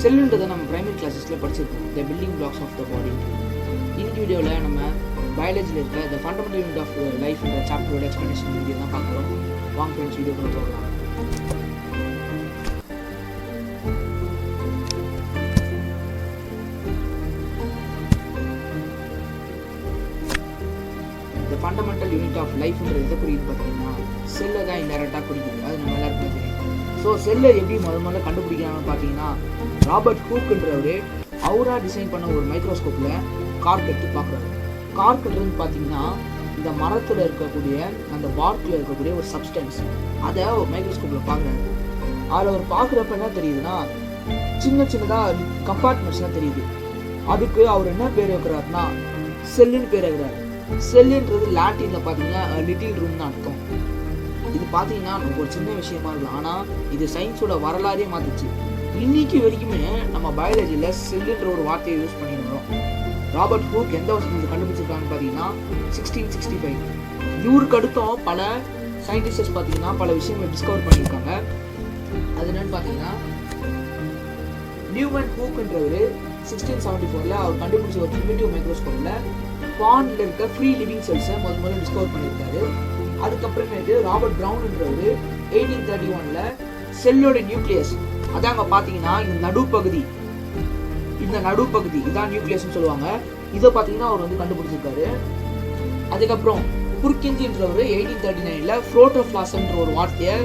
செல்லுன்றதை நம்ம பிரைமரி கிளாஸஸில் படிச்சிருக்கோம், the building blocks of the body. இன்னைக்கு வீடியோவில் நம்ம பயாலஜியில் இருக்க த ஃபண்டமெண்டல் யூனிட் ஆஃப் லைஃப்ன்ற சாப்டரோட எக்ஸ்பிளனேஷன் வீடியோ தான் பார்க்குறோம். வாங்க ஃப்ரெண்ட்ஸ், வீடியோக்குள்ள போகலாம். த ஃபண்டமெண்டல் யூனிட் ஆஃப் லைஃப்ன்றது எதை குறிக்குது பார்த்தீங்கன்னா செல்லை தான் இன்டெரக்டாக குறிக்குது. அது நம்ம எல்லாருக்குமே தெரியும். ஸோ செல்லை எப்படி முதல்ல கண்டுபிடிக்கிறாங்கன்னு பார்த்தீங்கன்னா ராபர்ட் ஹூக்ன்றவர் அவராக டிசைன் பண்ண ஒரு மைக்ரோஸ்கோப்பில் கார்க் எடுத்து பார்க்குறாரு. கார்க்குன்றது பார்த்தீங்கன்னா இந்த மரத்தில் இருக்கக்கூடிய அந்த பார்க்கில் இருக்கக்கூடிய ஒரு சப்ஸ்டன்ஸ், அதை ஒரு மைக்ரோஸ்கோப்பில் பார்க்குறாரு. அதில் அவர் பார்க்குறப்ப என்ன தெரியுதுன்னா சின்ன சின்னதாக கம்பார்ட்மெண்ட்ஸ்லாம் தெரியுது. அதுக்கு அவர் என்ன பேர் வைக்கிறாருன்னா செல்லுன்னு பேர் வைக்கிறாரு. செல்லுன்றது லாட்டினில் பார்த்தீங்கன்னா லிட்டில் ரூம்னு அர்த்தம். இது பார்த்தீங்கன்னா நமக்கு ஒரு சின்ன விஷயமா இருக்கலாம், ஆனால் இது சயின்ஸோட வரலாறே மாற்றிச்சு. இன்னைக்கு வரைக்குமே நம்ம பயாலஜியில் செல்லுன்ற ஒரு வார்த்தையை யூஸ் பண்ணிடுறோம். ராபர்ட் ஹூக் எந்த வருஷத்துக்கு கண்டுபிடிச்சிருக்காங்கன்னு பார்த்தீங்கன்னா 1665. இவருக்கு அடுத்தும் பல சயின்டிஸ்ட் பார்த்தீங்கன்னா பல விஷயங்களை டிஸ்கவர் பண்ணியிருக்காங்க. அது என்னன்னு பார்த்தீங்கன்னா நியூமன் ஹூக்ன்றவர் 1674 அவர் கண்டுபிடிச்ச ஒரு பிரிமிட்டிவ் மைக்ரோஸ்கோப்பில் பாண்டில் இருக்க ஃப்ரீ லிவிங் செல்ஸை முதல்ல டிஸ்கவர் பண்ணியிருக்காரு. அதுக்கப்புறமேட்டு ராபர்ட் ப்ரவுன்ன்றவர் 1831 செல்லோட நியூக்ளியஸ், அதாங்க பார்த்தீங்கன்னா இந்த நடுப்பகுதி இதான் நியூக்ளியஸ்னு சொல்லுவாங்க. இதை பார்த்தீங்கன்னா அவர் கண்டுபிடிச்சிருக்காரு. அதுக்கப்புறம் புர்கின்ஜின்றவர் 1839 புரோட்டோபிளாசம்ன்ற ஒரு வார்த்தையை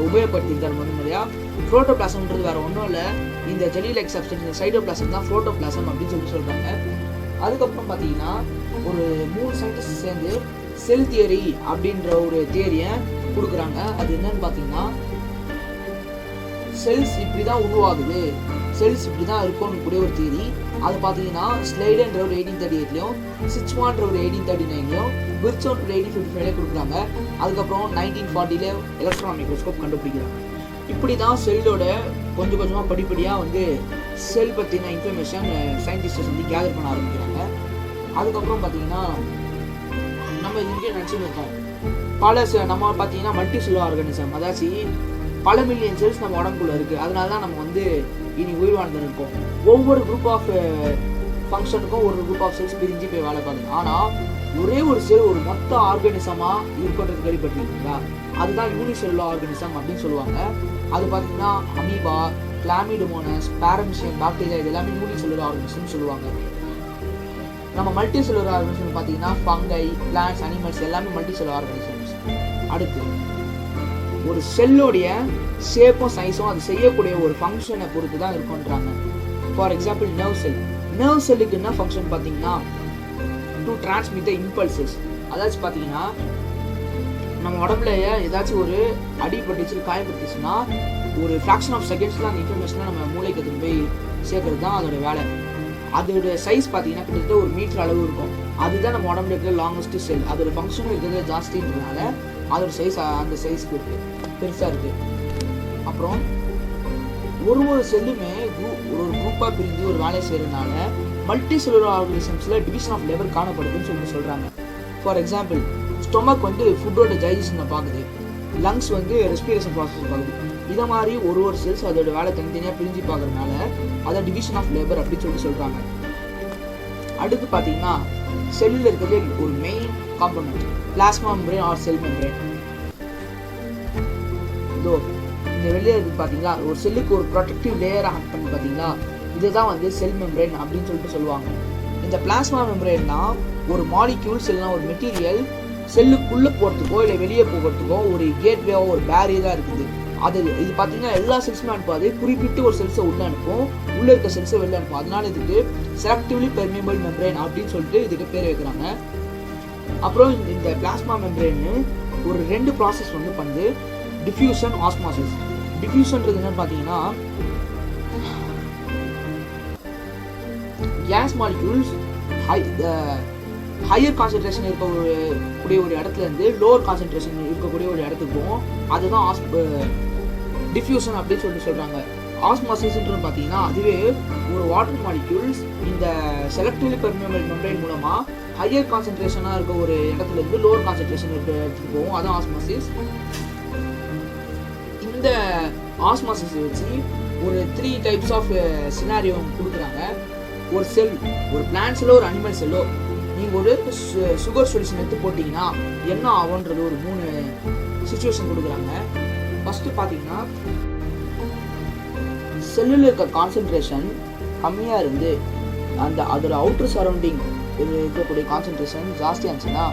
உபயோகப்படுத்தியிருக்காரு முதன்முறையா. புரோட்டோபிளாசம்ன்றது வேற ஒன்றும் இல்லை, இந்த ஜெல்லி லைக் சப்ஸ்டன்ஸ், இந்த சைட்டோபிளாசம் தான் புரோட்டோபிளாசம் அப்படின்னு சொல்றாங்க. அதுக்கப்புறம் பார்த்தீங்கன்னா ஒரு 3 சயின்டிஸ்ட் சேர்ந்து செல் தியரி அப்படின்ற ஒரு தியரியை கொடுக்குறாங்க. அது என்னன்னு பார்த்தீங்கன்னா செல்ஸ் இப்படி தான் உருவாகுது, செல்ஸ் இப்படி தான் இருக்கும்னு கூடிய ஒரு தியரி. அது பார்த்தீங்கன்னா ஸ்லைடன்ற ஒரு 1838லையும் சிச்மான்ற ஒரு 1839லையும் பிர்ச்சோன் 1855 கொடுக்குறாங்க. அதுக்கப்புறம் 1940 எலக்ட்ரான் மைக்ரோஸ்கோப் கண்டுபிடிக்கிறாங்க. இப்படி தான் செல்லோட கொஞ்சம் கொஞ்சமாக படிப்படியாக செல் பற்றின இன்ஃபர்மேஷன் சயின்டிஸ்ட் கேதர் பண்ண ஆரம்பிக்கிறாங்க. அதுக்கப்புறம் பார்த்தீங்கன்னா நம்ம இதுக்கே நினச்சிட்டு இருக்கோம் நம்ம பார்த்தீங்கன்னா மல்டி செல்லுலார் ஆர்கானிசம், அதாச்சும் பல மில்லியன் செல்ஸ் நம்ம உடம்புக்குள்ள இருக்குது. அதனால தான் நம்ம இனி உயிர் வாழ்ந்து இருக்கோம். ஒவ்வொரு குரூப் ஆஃப் ஃபங்க்ஷனுக்கும் ஒரு குரூப் ஆஃப் செல்ஸ் பிரிஞ்சு போய் வேலை பார்க்குது. ஆனால் ஒரே ஒரு செல் ஒரு மொத்த ஆர்கானிசமாக இருக்கிறது கேள்விப்பட்டிருக்கீங்களா? அதுதான் யூனிசெல்லுலார் ஆர்கானிசம் அப்படின்னு சொல்லுவாங்க. அது பார்த்தீங்கன்னா அமீபா, கிளாமிடோமோனஸ், பாரமிஷியம், பாக்டீரியா, இது எல்லாமே யூனிசெல்லுலார் ஆர்கானிசம்னு சொல்லுவாங்க. நம்ம மல்டி செல்லுலார் ஆர்கானிசம் பார்த்தீங்கன்னா ஃபங்கை, பிளான்ட்ஸ், அனிமல்ஸ் எல்லாமே மல்டி செல்லுலார் ஆர்கானிசம்ஸ். அடுத்து ஒரு செல்லோடைய ஷேப்பும் சைஸும் அது செய்யக்கூடிய ஒரு ஃபங்க்ஷனை பொறுத்து தான் இருக்குன்றாங்க. ஃபார் எக்ஸாம்பிள் நர்வ் செல்லுக்கு என்ன ஃபங்க்ஷன் பார்த்தீங்கன்னா டு டிரான்ஸ்மிட் த இம்பல்சஸ். அதாச்சும் பார்த்தீங்கன்னா நம்ம உடம்புல ஏதாச்சும் ஒரு அடிபட்டுச்சு, காயப்பட்டுச்சுன்னா ஒரு ஃப்ராக்ஷன் ஆஃப் செகண்ட்ஸில் அந்த இன்ஃபர்மேஷனை நம்ம மூளைக்கு எடுத்து போய் சேர்க்கறது தான் அதோட வேலை. அதோட சைஸ் பார்த்தீங்கன்னா கிட்டத்தட்ட 1 மீட்டர் அளவு இருக்கும். அதுதான் நம்ம உடம்புல இருக்கிற லாங்கஸ்ட் செல். அதோட ஃபங்க்ஷனும் இருக்கிறது ஜாஸ்தின்றதுனால அதோட சைஸ் அந்த சைஸ்க்கு இருக்குது, பெருசாக இருக்குது. அப்புறம் ஒரு செல்லுமே ஒரு குரூப்பாக பிரிஞ்சு ஒரு வேலையை செய்கிறதுனால மல்டி செல்லுலார் ஆர்கானிசம்ஸில் டிவிஷன் ஆஃப் லேபர் காணப்படுதுன்னு சொல்கிறாங்க. ஃபார் எக்ஸாம்பிள் ஸ்டொமக் ஃபுட்டோட டைஜஷனை பார்க்குது, லங்ஸ் ரெஸ்பிரேஷன் ப்ராசஸ் பார்க்குது. இதை மாதிரி ஒரு செல்ஸ் அதோட வேலை தனித்தனியாக பிரிஞ்சு பார்க்கறதுனால அதை டிவிஷன் ஆஃப் லேபர் அப்படின்னு சொல்கிறாங்க. அடுத்து பார்த்தீங்கன்னா செல்லில் இருக்கிறது ஒரு main component plasma membrane or cell membrane. இந்த வெளியே இருக்கு பார்த்தீங்களா, ஒரு செல்லுக்கு ஒரு ப்ரொடெக்டிவ் லேயராக ஆக்ட் பண்ணி பார்த்தீங்களா, இதுதான் செல் மெம்பரேன் அப்படின்னு சொல்லுவாங்க. இந்த பிளாஸ்மா மெம்பரேன்னா ஒரு மாலிக்யூல்ஸ் இல்லைனா ஒரு மெட்டீரியல் செல்லுக்குள்ளே போகிறதுக்கோ இல்லை வெளியே போகிறதுக்கோ ஒரு கேட்வேவோ ஒரு பேரியராக இருக்குது. இது பார்த்தீங்கன்னா எல்லா செல்ஸுமே அனுப்பாது, குறிப்பிட்டு ஒரு செல்ஸை உள்ளே அனுப்பும், உள்ளே இருக்க செல்ஸை வெளியே அனுப்பும். அதனால இதுக்கு செலக்டிவ்லி பெர்மியபிள் மெம்பரேன் அப்படின்னு சொல்லிட்டு இதுக்கு பேர் வைக்கிறாங்க. அப்புறம் இந்த பிளாஸ்மா மெம்பரேன்னு ஒரு 2 ப்ராசஸ் பண்ணுது, டிஃப்யூஷன், ஆஸ்மாசிஸ். டிஃப்யூஷன்றது என்னன்னு பார்த்தீங்கன்னா கேஸ் மாலிக்யூல்ஸ் ஹையர் கான்சன்ட்ரேஷன் இருக்கக்கூடிய ஒரு இடத்துல இருந்து லோவர் கான்சன்ட்ரேஷன் இருக்கக்கூடிய ஒரு இடத்துக்கும் அதுதான் டிஃப்யூஷன் அப்படின்னு சொல்கிறாங்க. ஆஸ்மாசிஸ்ன்றது பார்த்தீங்கன்னா அதுவே ஒரு வாட்டர் மாலிக்யூல்ஸ் இந்த செலக்டிவ்லி பெர்மியபிள் மெம்பரேன் மூலமாக ஹையர் கான்சன்ட்ரேஷனாக இருக்க ஒரு இடத்துல இருந்து லோவர் கான்சன்ட்ரேஷன் இருக்க இடத்துக்கு போகும், அதுதான் ஆஸ்மாசிஸ். இந்த ஆஸ்மாசிஸ் வச்சு ஒரு 3 டைப்ஸ் ஆஃப் சினாரியோ கொடுக்குறாங்க. ஒரு செல், ஒரு பிளான்ட் செல்லோ ஒரு அனிமல் செல்லோ நீங்கள் ஒரு சுகர் சொல்யூஷன் எடுத்து போட்டிங்கன்னா என்ன ஆகுன்றது ஒரு 3 சுச்சுவேஷன் கொடுக்குறாங்க. ஃபஸ்ட்டு பார்த்தீங்கன்னா செல்லில் இருக்க கான்சன்ட்ரேஷன் கம்மியாக இருந்து அதோட அவுட்டர் சரௌண்டிங் இருக்கக்கூடிய கான்சன்ட்ரேஷன் ஜாஸ்தியாக இருந்துச்சுன்னா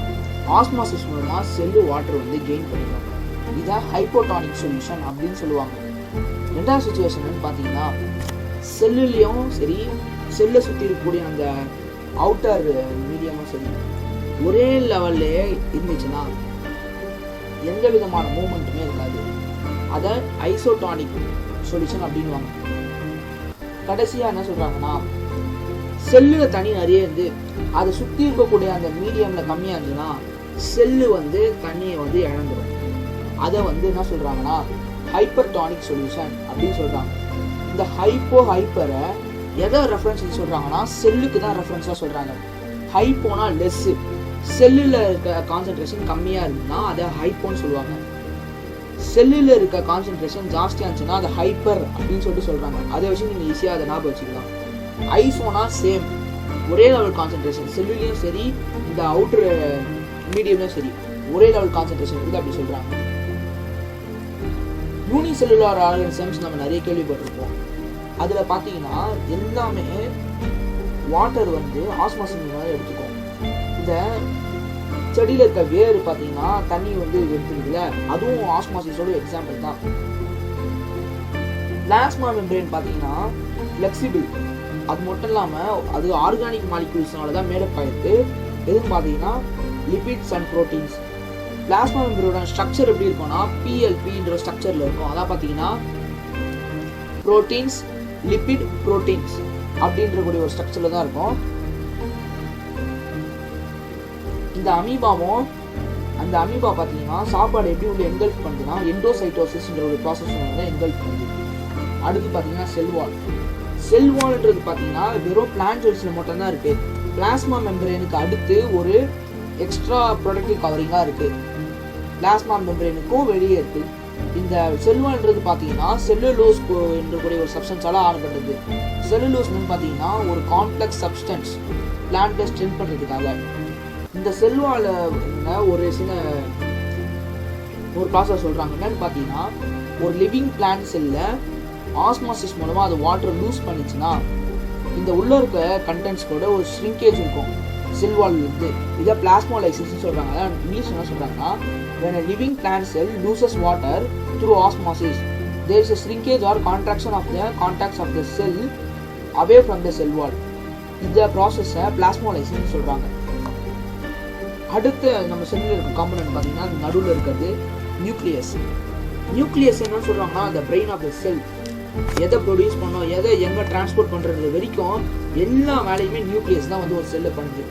ஆஸ்மாசிஸ் மூலமாக செல்லு வாட்டர் வந்து கெயின் பண்ணிடுவாங்க. இதான் ஹைப்போடானிக் சொல்யூஷன் அப்படின்னு சொல்லுவாங்க. ரெண்டாவது சுச்சுவேஷன் பார்த்தீங்கன்னா செல்லுலேயும் சரி செல்லை சுற்றி இருக்கக்கூடிய அந்த அவுட்டர் மீடியமும் சரி ஒரே லெவல்லே இருந்துச்சுன்னா எந்த விதமான மூமெண்ட்டுமே இருக்காது. அதை ஐசோடானிக் சொல்யூஷன் அப்படின்வாங்க. கடைசியாக என்ன சொல்கிறாங்கன்னா செல்லில் தண்ணி நிறைய இருந்து அதை சுற்றி இருக்கக்கூடிய அந்த மீடியமில் கம்மியாக இருந்துச்சுன்னா செல்லு வந்து தண்ணியை வந்து இழந்துடும். அதை வந்து என்ன சொல்கிறாங்கன்னா ஹைப்பர்டானிக் சொல்யூஷன் அப்படின்னு சொல்கிறாங்க. இந்த ஹைப்பரை எதை ரெஃபரன்ஸ் சொல்கிறாங்கன்னா செல்லுக்கு தான் ரெஃபரன்ஸாக சொல்கிறாங்க. ஹைப்போனா லெஸ்ஸு, செல்லில் இருக்க கான்சன்ட்ரேஷன் கம்மியாக இருந்துச்சுன்னா அதை ஹைப்போன்னு சொல்லுவாங்க. செல்லில் இருக்க கான்சன்ட்ரேஷன் ஜாஸ்தியாக இருந்துச்சுன்னா அதை ஹைப்பர் அப்படின்னு சொல்லிட்டு சொல்கிறாங்க. அதை வச்சு நீங்கள் ஈஸியாக அதை ஞாபகம் வச்சுக்கலாம். ஐசோனா சேம், ஒரே லெவல் கான்சன்ட்ரேஷன் செல்லுலேயும் சரி இந்த அவுட்ரு மீடியம்லையும் சரி ஒரே லெவல் கான்சன்ட்ரேஷன் இருக்குது அப்படி சொல்கிறாங்க. யூனிசெல்லுலார் ஆர்கானிசம்ஸ் நம்ம நிறைய கேள்விப்பட்டிருப்போம். அதில் பார்த்தீங்கன்னா எல்லாமே வாட்டர் வந்து ஆஸ்மாசிஸ் மூலமாக எடுத்துக்கும். இந்த செடியில் இருக்க வேர் பார்த்தீங்கன்னா தண்ணி வந்து எடுத்துக்குதுல, அதுவும் ஆஸ்மாசிஸோட எக்ஸாம்பிள் தான். பிளாஸ்மா மெம்பரேன் பார்த்தீங்கன்னா ஃப்ளெக்சிபிள், அது மட்டும் இல்லாமல் அது ஆர்கானிக் மாலிக்யூல்ஸ்னால தான் மேடப் ஆயிருக்கு. எதுன்னு பார்த்தீங்கன்னா லிபிட்ஸ் அண்ட் ப்ரோட்டீன்ஸ். பிளாஸ்மா மெம்பரோட ஸ்ட்ரக்சர் எப்படி இருக்கும்னா பிஎல்பின்ற ஸ்ட்ரக்சரில் இருக்கும். அதான் பார்த்தீங்கன்னா ப்ரோட்டீன்ஸ், லிபிட், ப்ரோட்டீன்ஸ் அப்படின்ற கூடிய ஒரு ஸ்ட்ரக்சரில் தான் இருக்கும். இந்த அமீபாவும் அந்த அமீபா பார்த்தீங்கன்னா சாப்பாடு எப்படி உள்ள என்கல்ஃப் பண்ணுதுன்னா எண்டோசைட்டோசிஸ்ன்ற ஒரு ப்ராசஸ் தான் என்கல்ஃப் பண்ணுது. அடுத்து பார்த்தீங்கன்னா செல்வால். செல்வால்ன்றது பார்த்தீங்கன்னா வெறும் பிளான்ட் செல்ஸில் மட்டும்தான் இருக்குது. பிளாஸ்மா மெம்பரேனுக்கு அடுத்து ஒரு எக்ஸ்ட்ரா ப்ரொடக்டிவ் கவரிங்காக இருக்குது. பிளாஸ்மா மெம்பரேனுக்கும் வெளியே இருக்குது. இந்த செல்வால்ன்றது பார்த்தீங்கன்னா செல்லுலோஸ் என்றக்கூடிய ஒரு சப்ஸ்டன்ஸால் ஆனப்பட்டது. செல்லுலோஸ்னு பார்த்தீங்கன்னா ஒரு காம்ப்ளெக்ஸ் சப்ஸ்டன்ஸ் பிளான்ட்டை ஸ்ட்ரென்த் பண்ணுறதுக்காக. இந்த செல்வால ஒரு ப்ராசஸ் சொல்கிறாங்க. என்னன்னு பார்த்தீங்கன்னா ஒரு லிவிங் பிளான்ட் செல்லில் ஆஸ்மாசிஸ் மூலமாக அது வாட்டர் லூஸ் பண்ணிச்சுன்னா இந்த உள்ள இருக்க கண்டென்ட்ஸ் கூட ஒரு ஷ்ரிங்கேஜ் இருக்கும் செல்வால் இருந்து. இதை பிளாஸ்மோலைசிஸ் சொல்கிறாங்க. அதான் இங்கிலீஷ் என்ன சொல்கிறாங்கன்னா when a living plant cell loses water through osmosis there is a shrinkage or contraction of the contacts of the cell away from the cell wall. இந்த ப்ராசஸை பிளாஸ்மோலைசிஸ் சொல்கிறாங்க. அடுத்து நம்ம செல்லில் இருக்க காம்பனன்ட் பார்த்தீங்கன்னா நடுவில் இருக்கிறது நியூக்ளியஸ். நியூக்ளியஸ் என்ன சொல்கிறாங்கன்னா அந்த பிரெயின் ஆஃப் த செல் எதை ப்ரொடியூஸ் பண்ணோம், எதை எங்கே டிரான்ஸ்போர்ட் பண்ணுறது வரைக்கும் எல்லா வேலையுமே நியூக்ளியஸ் தான் வந்து ஒரு செல்லை பண்ணுது.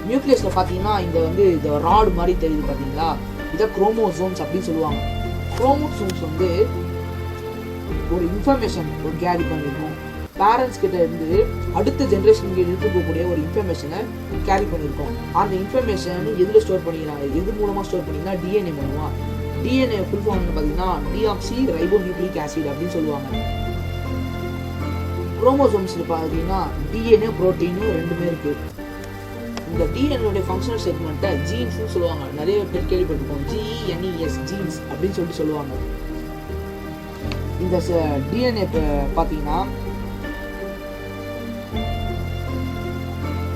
நியூக்ளியஸில் பார்த்தீங்கன்னா இந்த ராடு மாதிரி தெரியுது பார்த்தீங்களா, இதை குரோமோசோம்ஸ் அப்படின்னு சொல்லுவாங்க. குரோமோசோம்ஸ் வந்து ஒரு இன்ஃபர்மேஷன் ஒரு கேரி பண்ணியிருக்கோம். பேரண்ட்ஸ் கிட்ட இருந்து அடுத்த ஜென்ரேஷனுக்கு எடுத்துக்கக்கூடிய ஒரு இன்ஃபர்மேஷனை கேரி பண்ணியிருக்கோம். அந்த இன்ஃபர்மேஷன் எதில் ஸ்டோர் பண்ணிக்கிறாங்க, எது மூலமாக ஸ்டோர் பண்ணிங்கன்னா டிஎன்ஏ மூலமாக. டிஎன்ஏ ஃபுல் ஃபார்ம் பார்த்தீங்கன்னா டிஆக்சி ரைபோ நியூக்ளிக் ஆசிட் அப்படின்னு சொல்லுவாங்க. குரோமோசோம்ஸில் பார்த்தீங்கன்னா டிஎன்ஏ புரோட்டீன் ரெண்டுமே இருக்குது. இந்த டிஎன்ஏடைய ஃபங்க்ஷனல் செக்மெண்ட்டை ஜீன்ஸ்னு சொல்லுவாங்க. நிறைய பேர் கேள்விப்பட்டிருக்கோம். ஜிஇஎன்இஎஸ் ஜீன்ஸ் அப்படின்னு சொல்லிட்டு சொல்லுவாங்க. இந்த டிஎன்ஏ பார்த்தீங்கன்னா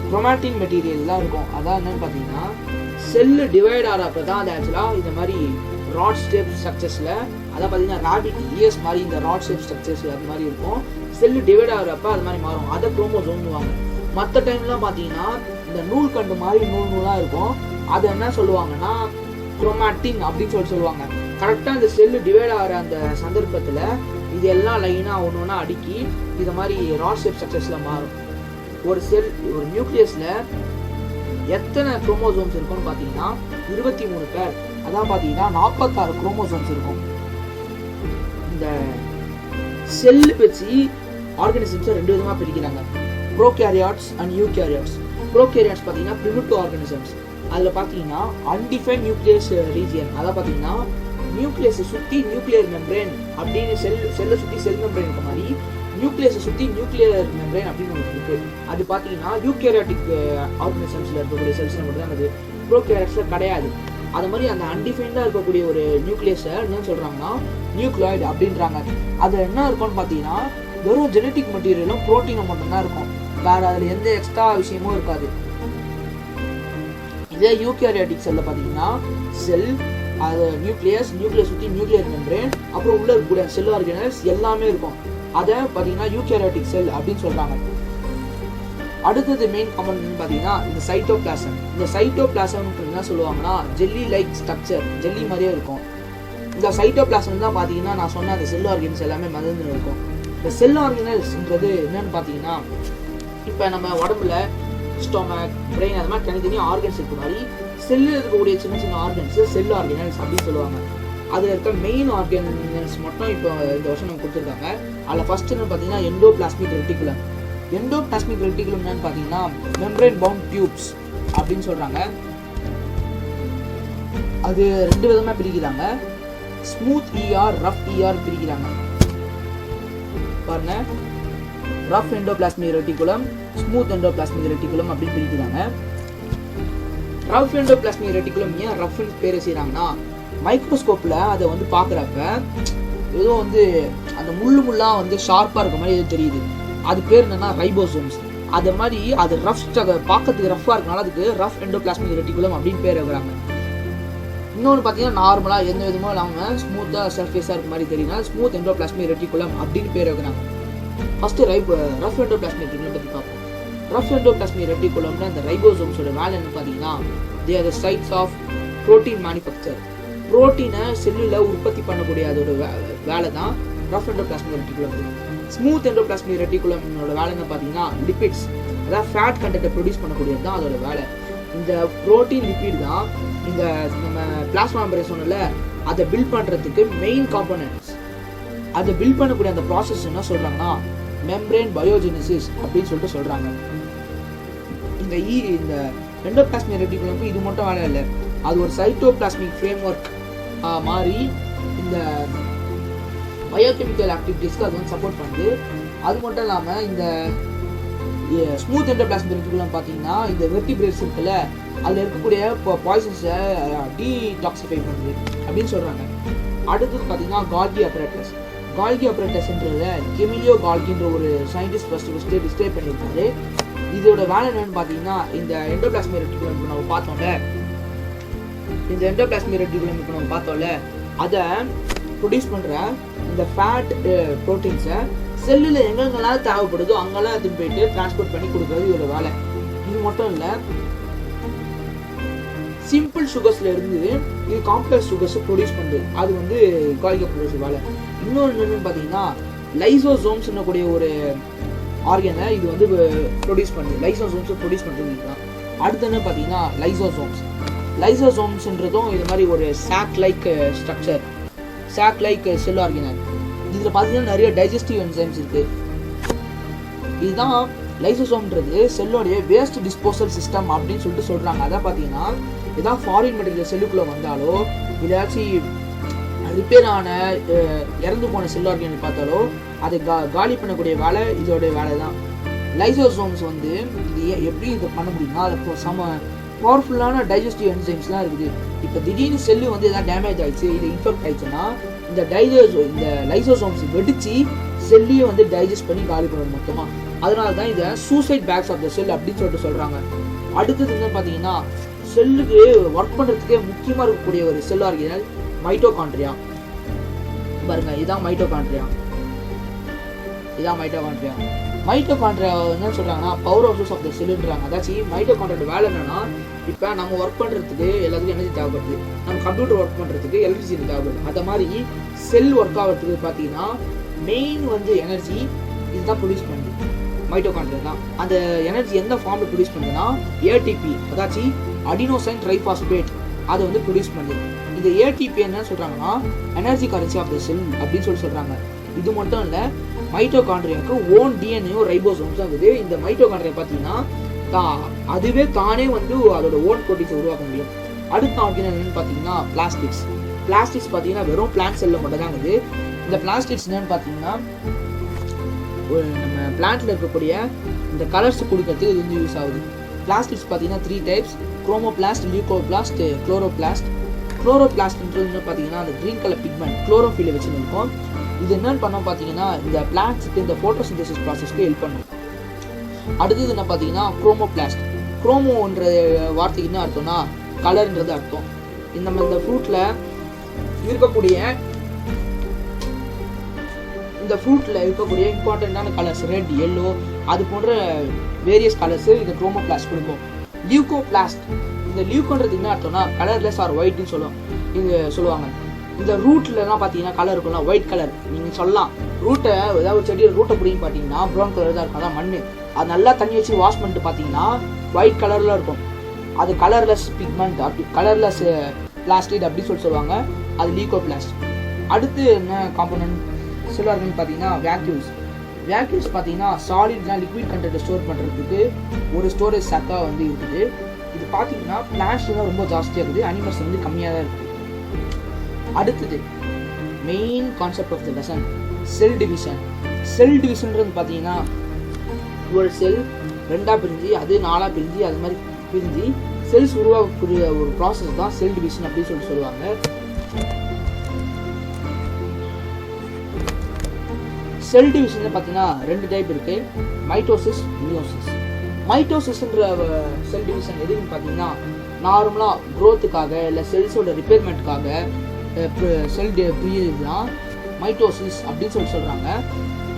குரோமாட்டின் மெட்டீரியல்லாம் இருக்கும். அதான் என்னன்னு பார்த்தீங்கன்னா செல்லு டிவைட் ஆகிறப்ப தான் அது ஆக்சுவலாக இந்த மாதிரி ராட் ஸ்டெப் ஸ்ட்ரக்சர்ஸில் அதான் பார்த்தீங்கன்னா ராபிட் இயர்ஸ் மாதிரி இந்த ராட் ஸ்டெப் ஸ்ட்ரக்சர்ஸ் அது மாதிரி இருக்கும். செல்லு டிவைட் ஆகிறப்ப அது மாதிரி மாறும். அதை குரோமோசோம்னுவாங்க. மற்ற டைம்லாம் பார்த்தீங்கன்னா இந்த நூல் கண்டு மாதிரி நூலாக இருக்கும். அதை என்ன சொல்லுவாங்கன்னா குரோமாட்டின் அப்படின்னு சொல்லுவாங்க. கரெக்டாக இந்த செல்லு டிவைட் ஆகிற அந்த சந்தர்ப்பத்தில் இது எல்லாம் லைனாக ஒன்று ஒன்றா அடுக்கி இது மாதிரி ராட் ஷேப் ஸ்ட்ரக்சர்ஸில் மாறும். ஒரு நியூக்ளியஸில் எத்தனை குரோமோசோம்ஸ் இருக்கும்னு பார்த்தீங்கன்னா 23 பேர். அதான் பார்த்தீங்கன்னா 46 குரோமோசோம்ஸ் இருக்கும். இந்த செல்லு வச்சு ஆர்கானிசம்ஸை 2 விதமாக பிரிக்கிறாங்க, ப்ரோகேரியாட்ஸ் அண்ட் யூகேரியாட்ஸ். ப்ரோகேரியாட்ஸ் பார்த்தீங்கன்னா பிரிமிட்டிவ் ஆர்கானிசம்ஸ். அதில் பார்த்தீங்கன்னா அன்டிஃபைன்ட் நியூக்ளியஸ் ரீஜியன், அதான் பார்த்தீங்கன்னா நியூக்ளியஸை சுற்றி நியூக்ளியர் மெம்பரேன் அப்படின்னு செல்லை சுற்றி செல் மெம்பரேன் இருக்க மாதிரி நியூக்ளியஸை சுற்றி நியூக்ளியர் மெம்பரேன் அப்படின்னு ஒன்று இருக்கு. அது பார்த்தீங்கன்னா யூகேரியாட்டிக் ஆர்கனிசம்ஸில் இருக்கக்கூடிய செல்ஸில் மட்டும் தான் அது, ப்ரோகேரியாட்ஸில் கிடையாது. அது மாதிரி அந்த அன்டிஃபைன்டாக இருக்கக்கூடிய ஒரு நியூக்ளியஸை என்ன சொல்கிறாங்கன்னா நியூக்ளியாய்டு அப்படின்றாங்க. அது என்ன இருக்கும்னு பார்த்தீங்கன்னா வெறும் ஜெனட்டிக் மெட்டீரியலும் ப்ரோட்டீனும் மட்டும்தான் இருக்கும், வேற அதில் எந்த எக்ஸ்ட்ரா விஷயமும் இருக்காது. இதே யூகேரியாட்டிக் செல்ல பார்த்தீங்கன்னா செல், அது நியூக்ளியஸ் சுற்றி நியூக்ளியர் மெம்பரேன், அப்புறம் உள்ள இருக்கக்கூடிய செல் ஆர்கனல்ஸ் எல்லாமே இருக்கும். அதை பார்த்தீங்கன்னா யூகேரியாட்டிக் செல் அப்படின்னு சொல்கிறாங்க. அடுத்தது மெயின் காம்பனன்ட் பார்த்தீங்கன்னா இந்த சைட்டோபிளாசம். இந்த சைட்டோபிளாசம் என்ன சொல்லுவாங்கன்னா ஜெல்லி லைக் ஸ்ட்ரக்சர், ஜெல்லி மாதிரியே இருக்கும். இந்த சைட்டோபிளாசம் தான் பார்த்தீங்கன்னா நான் சொன்ன அந்த செல் ஆர்கனல்ஸ் எல்லாமே மறந்து இருக்கும். இந்த செல் ஆர்கனல்ஸ்ன்றது என்னன்னு பார்த்தீங்கன்னா இப்போ நம்ம உடம்புல ஸ்டொமக், பிரெயின் அது மாதிரி தனித்தனியாக ஆர்கன்ஸ் இருக்க மாதிரி செல்லில் இருக்கக்கூடிய சின்ன சின்ன ஆர்கன்ஸ் செல் ஆர்கனல்ஸ் அப்படின்னு சொல்லுவாங்க. அதில் இருக்க மெயின் ஆர்கனல்ஸ் மட்டும் இப்போ இந்த வருஷம் நம்ம கொடுத்துருக்காங்க. அதில் ஃபர்ஸ்ட் என்ன பார்த்தீங்கன்னா எண்டோபிளாஸ்மிக் ரெட்டிகுலம். எண்டோபிளாஸ்மிக் ரெட்டிகுலம் என்னன்னு பார்த்தீங்கன்னா மெம்பரேன் பவுண்ட் டியூப்ஸ் அப்படின்னு சொல்கிறாங்க. அது ரெண்டு விதமாக பிரிக்கிறாங்க, ஸ்மூத் இஆர், ரஃப் இஆர் பிரிக்கிறாங்க. பாருங்க, rough endoplasmic reticulum, smooth endoplasmic reticulum அப்படின்னு பிரிக்கிறாங்க. ரஃப் எண்டோபிளாஸ்மிக் ரெட்டிகுலம் ஏன் ரஃப்னு பேர் செய்கிறாங்கன்னா மைக்ரோஸ்கோப்பில் அதை வந்து பார்க்குறப்ப ஏதோ வந்து அந்த முள்ளா வந்து ஷார்ப்பாக இருக்க மாதிரி ஏதோ தெரியுது. அது பேர் என்னன்னா ரைபோசோம்ஸ். அது மாதிரி அது ரஃப் பார்க்கறதுக்கு ரஃப்பாக இருக்கனால அதுக்கு ரஃப் எண்டோபிளாஸ்மிக் ரெட்டிகுலம் அப்படின்னு பேர் வைக்கிறாங்க. இன்னொன்று பார்த்தீங்கன்னா நார்மலாக எந்த விதமும் இல்லாமல் ஸ்மூத்தாக சர்ஃபேஸாக இருக்க மாதிரி தெரியுதுனா ஸ்மூத் எண்டோபிளாஸ்மிக் ரெட்டிகுலம் அப்படின்னு பேர் வைக்கிறாங்க. ஃபஸ்ட்டு ரஃப் எண்டோபிளாஸ்மிக் ரெட்டிகுலம் பற்றி பார்ப்போம். ரஃப் எண்டோபிளாஸ்மிக் ரெட்டிகுலம்னா இந்த ரைபோசோம்ஸோட வேலை என்ன பார்த்தீங்கன்னா they are the sites of protein manufacture. ப்ரோட்டீனை செல்லில் உற்பத்தி பண்ணக்கூடிய அதோட வேலை தான் rough endoplasmic reticulum. Smooth endoplasmic ரெட்டிகுலமோட வேலை என்ன பார்த்தீங்கன்னா லிபிட்ஸ், அதாவது ஃபேட் கண்டென்ட்டை ப்ரொடியூஸ் பண்ணக்கூடியது தான் அதோட வேலை. இந்த ப்ரோட்டீன் லிபிட் தான் இந்த நம்ம பிளாஸ்மா மெம்பரேன் சொன்னல அதை பில்ட் பண்ணுறதுக்கு மெயின் காம்போனன்ட்ஸ். அதை பில்ட் பண்ணக்கூடிய அந்த ப்ராசஸ் என்ன சொல்கிறாங்கன்னா மெம்பரேன் பயோஜெனிசிஸ் அப்படின்னு சொல்லிட்டு சொல்கிறாங்க. இந்த எண்டோபிளாஸ்மிக் ரெட்டிகுலமுக்கு இது மட்டும் வேலை இல்லை, அது ஒரு சைட்டோபிளாஸ்மிக் ஃப்ரேம் ஒர்க் மாதிரி இந்த பயோகெமிக்கல் ஆக்டிவிட்டீஸ்க்கு அது வந்து சப்போர்ட் பண்ணுது. அது மட்டும் இல்லாமல் இந்த ஸ்மூத் எண்டோபிளாஸ்மிக் ரெட்டிகுலம் பார்த்தீங்கன்னா இந்த வெர்டிபிரேட்ஸ் இருக்குல்ல அதில் இருக்கக்கூடிய பாய்சன்ஸை டீடாக்சிஃபை பண்ணுது அப்படின்னு சொல்கிறாங்க. அடுத்தது பார்த்தீங்கன்னா கால்கி அப்பரேட்டஸ். கால்கி அப்பரேட்டஸ்ன்றத கெமிலியோ கால்கின்ற ஒரு சயின்டிஸ்ட் ஃபஸ்ட்டு டிஸ்கிரைப் பண்ணியிருக்காரு. இதோட வேலை என்னன்னு பார்த்தீங்கன்னா இந்த எண்டோபிளாஸ்மிக் ரெட்டிகுலம் இப்போ நம்ம பார்த்தோம்ல அதை ப்ரொடியூஸ் பண்ணுற இந்த ஃபேட் ப்ரோட்டீன்ஸை செல்லில் எங்கெங்கெல்லாம் தேவைப்படுதோ அங்கெல்லாம் எடுத்துன்னு போயிட்டு டிரான்ஸ்போர்ட் பண்ணி கொடுக்குறது இதோட வேலை. இது மட்டும் இல்லை, சிம்பிள் சுகர்ஸ்ல இருந்து இது காம்ப்ளெக்ஸ் சுகர்ஸை ப்ரொடியூஸ் பண்ணுது, அது வந்து கால்கி அப்பரேட்டஸ் வேலை. இன்னொன்று என்னன்னு பார்த்தீங்கன்னா லைசோசோம்ஸ் கூடிய ஒரு ஆர்கனை இது வந்து ப்ரொடியூஸ் பண்ணுது, லைசோசோம்ஸை ப்ரொடியூஸ் பண்ணுறது தான். அடுத்து என்ன பார்த்தீங்கன்னா லைசோசோம்ஸ்ன்றதும் இது மாதிரி ஒரு chalk like structure, chalk like செல் ஆர்கனல். இதில் பார்த்தீங்கன்னா நிறைய டைஜஸ்டிவ் என்சைம்ஸ் இருக்குது. இதுதான் லைசோசோம்ன்றது செல்லோடைய வேஸ்ட் டிஸ்போசல் சிஸ்டம் அப்படின்னு சொல்லிட்டு சொல்கிறாங்க. அதான் பார்த்தீங்கன்னா இதான் ஃபாரின் மெட்டீரியல் செல்லுக்குள்ளே வந்தாலோ ஏதாச்சும் ரிப்பேர் ஆன இறந்து போன செல் ஆர்கனல் பார்த்தாலோ அதை காலி பண்ணக்கூடிய வேலை இதோடைய வேலை தான். லைசோசோம்ஸ் வந்து இது எப்படி இதை பண்ண முடியும்னா அது சம பவர்ஃபுல்லான டைஜஸ்டிவ் என்சைம்ஸ்லாம் இருக்குது. இப்போ திடீர்னு செல்லு வந்து எதாவது டேமேஜ் ஆயிடுச்சு, இது இன்ஃபெக்ட் ஆயிடுச்சுன்னா இந்த லைசோசோம்ஸ் வெடிச்சு செல்லையே வந்து டைஜஸ்ட் பண்ணி காலி பண்ணணும் மொத்தமாக. அதனால தான் இதை சூசைட் பேக்ஸ் ஆஃப் த செல் அப்படின்னு சொல்லிட்டு சொல்கிறாங்க. அடுத்தது என்ன பார்த்தீங்கன்னா செல்லுக்கு ஒர்க் பண்ணுறதுக்கே முக்கியமாக இருக்கக்கூடிய ஒரு செல் ஆர்கனல் மைட்டோகாண்ட்ரியா. பாருங்க, இதான் மைட்டோகாண்ட்ரியா. மைட்டோகாண்ட்ரியா என்ன சொல்கிறாங்கன்னா பவர் ஹவுசஸ் ஆஃப் த செல்லுன்றாங்க. அதாச்சும் மைட்டோகாண்ட்ரியோட வேலை என்னன்னா இப்போ நம்ம ஒர்க் பண்ணுறதுக்கு எல்லாத்துக்கும் எனர்ஜி தேவைப்படுது, நம்ம கம்ப்யூட்டர் ஒர்க் பண்ணுறதுக்கு எலக்ட்ரிசிட்டி தேவைப்படுது. அந்த மாதிரி செல் ஒர்க் ஆகிறதுக்கு பார்த்தீங்கன்னா மெயின் வந்து எனர்ஜி இதுதான் ப்ரொடியூஸ் பண்ணுது, மைட்டோகாண்ட்ரியா தான். அந்த எனர்ஜி எந்த ஃபார்மில் ப்ரொடியூஸ் பண்ணுதுன்னா ஏடிபி, அதாச்சும் அடினோசைன் ட்ரைபாஸ்பேட், அதை வந்து ப்ரொடியூஸ் பண்ணுது. இந்த ஏடிபி என்ன சொல்கிறாங்கன்னா எனர்ஜி கரன்சி ஆஃப் த செல் அப்படின்னு சொல்கிறாங்க. இது மட்டும் இல்லை, மைட்டோகாண்ட்ரியாவுக்கு ஓன் டிஎன்ஏயும் ரைபோசோம்ஸ் ஆகுது. இந்த மைட்டோகாண்ட்ரியா பார்த்தீங்கன்னா அதுவே தானே வந்து அதோட ஓன் ப்ரோட்டீன்ஸை உருவாக்க முடியும். அடுத்த ஆர்கனல் என்னன்னு பார்த்தீங்கன்னா பிளாஸ்டிக்ஸ். பிளாஸ்டிக்ஸ் பார்த்தீங்கன்னா வெறும் பிளான்ட் செல்லில் மட்டும் தான் இருக்குது. இந்த பிளாஸ்டிக்ஸ் என்னன்னு பார்த்தீங்கன்னா நம்ம பிளான்ட்ல இருக்கக்கூடிய இந்த கலர்ஸ் கொடுக்கறதுக்கு இது வந்து யூஸ் ஆகுது. பிளாஸ்டிக்ஸ் பார்த்தீங்கன்னா 3 டைப்ஸ்: குரோமோபிளாஸ்ட், லியூகோபிளாஸ்ட், குளோரோபிளாஸ்ட். குளோரோபிளாஸ்ட்ன்றது என்ன பார்த்தீங்கன்னா அந்த க்ரீன் கலர் பிக்மெண்ட் குளோரோஃபில் வச்சுருக்கோம். இது என்னன்னு பண்ணோம் பார்த்தீங்கன்னா இந்த பிளான்ட்ஸுக்கு இந்த ஃபோட்டோசிந்தசிஸ் ப்ராசஸ்க்கு ஹெல்ப் பண்ணும். அடுத்தது என்ன பார்த்தீங்கன்னா குரோமோபிளாஸ்ட். குரோமோன்ற வார்த்தைக்கு என்ன அர்த்தம்னா கலர்ன்றது அர்த்தம். இந்த ஃப்ரூட்டில் இருக்கக்கூடிய இம்பார்ட்டண்ட்டான கலர்ஸ் ரெட், எல்லோ, அது போன்ற வேரியஸ் கலர்ஸ் இந்த குரோமோபிளாஸ்ட் கொடுக்கும். லியூகோபிளாஸ்ட். இந்த லியூகோன்றது என்ன அர்த்தம்னா கலர்லெஸ் ஆர் ஒயிட்னு சொல்லுவாங்க. இந்த ரூட்லலாம் பார்த்தீங்கன்னா கலர் இருக்கும்ல, ஒயிட் கலர். நீங்கள் சொல்லலாம் ரூட்டை ஏதாவது ஒரு செடியோட ரூட்டை பிடிங்கி பார்த்தீங்கன்னா ப்ரௌன் கலர் தான் இருக்கும், அதான் மண். அது நல்லா தண்ணி வச்சு வாஷ் பண்ணிட்டு பார்த்தீங்கன்னா ஒயிட் கலரில் இருக்கும். அது கலர்லெஸ் பிக்மெண்ட், அப்படி கலர்லெஸ் பிளாஸ்டிக் அப்படி சொல்லுவாங்க. அது லியூகோபிளாஸ்ட். அடுத்து என்ன காம்பனன்ட் சொல்லுவாங்கன்னு பார்த்தீங்கன்னா வேக்யூல்ஸ். வேக்யூல்ஸ் பார்த்தீங்கன்னா சாலிட்னா லிக்விட் கண்டென்ட்டை ஸ்டோர் பண்ணுறதுக்கு ஒரு ஸ்டோரேஜ் சக்காக வந்து இருக்குது. இது பார்த்தீங்கன்னா பிளான்ட்ஸ் தான் ரொம்ப ஜாஸ்தியாக இருக்குது, அனிமல்ஸ் வந்து கம்மியாக தான் இருக்குது. அடுத்தது main concept of the lesson cell division. Cell டிவிஷன்றது பார்த்தீங்கன்னா ஒரு செல் 2ஆக பிரிஞ்சு அது 4ஆக பிரிஞ்சு அது மாதிரி பிரிஞ்சு செல்ஸ் உருவாக்கக்கூடிய ஒரு ப்ராசஸ் தான் செல் டிவிஷன் அப்படின்னு சொல்லுவாங்க. செல் டிவிஷன்ல பார்த்தீங்கன்னா 2 டைப் இருக்கு: மைட்டோசிஸ், மியோசிஸ். மைட்டோசிஸ்ன்ற செல் டிவிஷன் எதுன்னு பார்த்தீங்கன்னா நார்மலாக க்ரோத்துக்காக இல்லை செல்ஸோட ரிப்பேர்மெண்ட்டுக்காக செல் பிரியுது தான் மைட்டோசிஸ் அப்படின்னு சொல்கிறாங்க.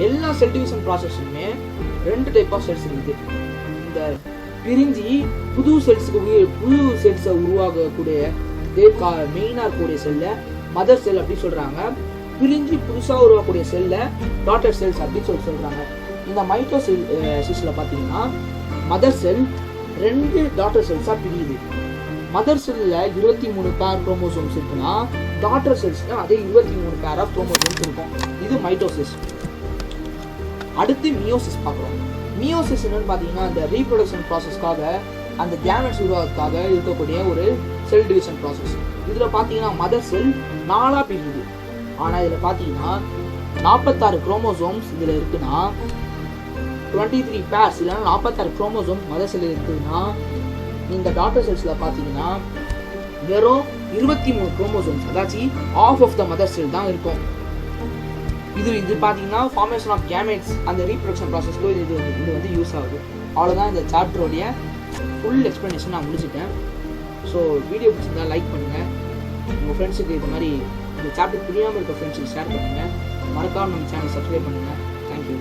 எல்லா செல் டிவிஷன் ப்ராசஸ்லுமே 2 டைப் ஆஃப் செல்ஸ் இருக்குது. இந்த பிரிஞ்சு புது செல்ஸை உருவாகக்கூடிய மெயினாக இருக்கக்கூடிய செல்லை மதர் செல் அப்படின்னு சொல்கிறாங்க. பிரிஞ்சு புதுசாக உருவாக்கக்கூடிய செல்லை டாட்டர் செல்ஸ் அப்படின்னு சொல்கிறாங்க. இந்த மைட்டோசிஸில் பார்த்தீங்கன்னா மதர் செல் 2 டாட்டர் செல்ஸாக பிரியுது. மதர் செல்லில் 23 பேர் குரோமோசோம்ஸ் இருக்குன்னா டாட்டர் செல்ஸ்னால் அதே 23 பேர் ஆஃப் குரோமோசோம்ஸ் இருக்கும். இது மைட்டோசிஸ். அடுத்து மியோசிஸ் பார்க்குறோம். மியோசிஸ் என்னன்னு பார்த்தீங்கன்னா இந்த ரீப்ரொடக்ஷன் ப்ராசஸ்க்காக அந்த கேமெட்ஸ் உருவாகிறதுக்காக இருக்கக்கூடிய ஒரு செல் டிவிஷன் ப்ராசஸ். இதில் பார்த்தீங்கன்னா மதர் செல் 4ஆக பிரியுது. ஆனால் இதில் பார்த்தீங்கன்னா 46 குரோமோசோம்ஸ் இதில் இருக்குன்னா 23 பேர்ஸ் இல்லைன்னா 46 குரோமோசோம்ஸ் மதர் செல்லில் இருக்குதுன்னா இந்த டாட்டர் செல்ஸில் பார்த்தீங்கன்னா வெறும் 23 குரோமோசோம்ஸ், அதாச்சும் half of the mother cell தான் இருக்கும். இது பார்த்தீங்கன்னா ஃபார்மேஷன் ஆஃப் கேமெட்ஸ் அந்த ரீப்ரொடக்ஷன் ப்ராசஸ்க்கு இது வந்து யூஸ் ஆகுது. அவ்வளோதான் இந்த சாப்டரோடைய ஃபுல் எக்ஸ்ப்ளனேஷன் நான் முடிச்சுட்டேன். ஸோ வீடியோ பிடிச்சிருந்தா லைக் பண்ணுங்கள், உங்கள் ஃப்ரெண்ட்ஸுக்கு இது மாதிரி இந்த சாப்டர் புரியாமல் இருக்க ஃப்ரெண்ட்ஸுக்கு ஷேர் பண்ணுங்கள், மறக்காமல் நம்ம சேனல் சப்ஸ்கிரைப் பண்ணுங்கள். தேங்க்யூ.